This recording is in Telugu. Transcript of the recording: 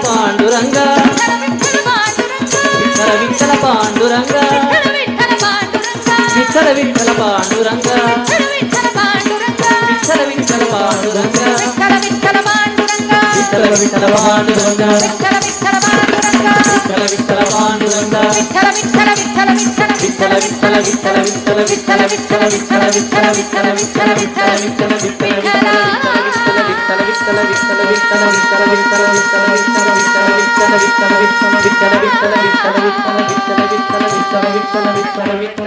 పాండురంగ విఠల విఠల పాండురంగ విఠల విఠల పాండురంగ విఠల విఠల పాండురంగ విఠల విఠల పాండురంగ విఠల విఠల పాండురంగ విఠల విఠల విఠల విఠల విఠల విఠల విఠల విఠల విఠల విఠల విఠల విఠల విఠల విఠల విఠల విఠల విఠల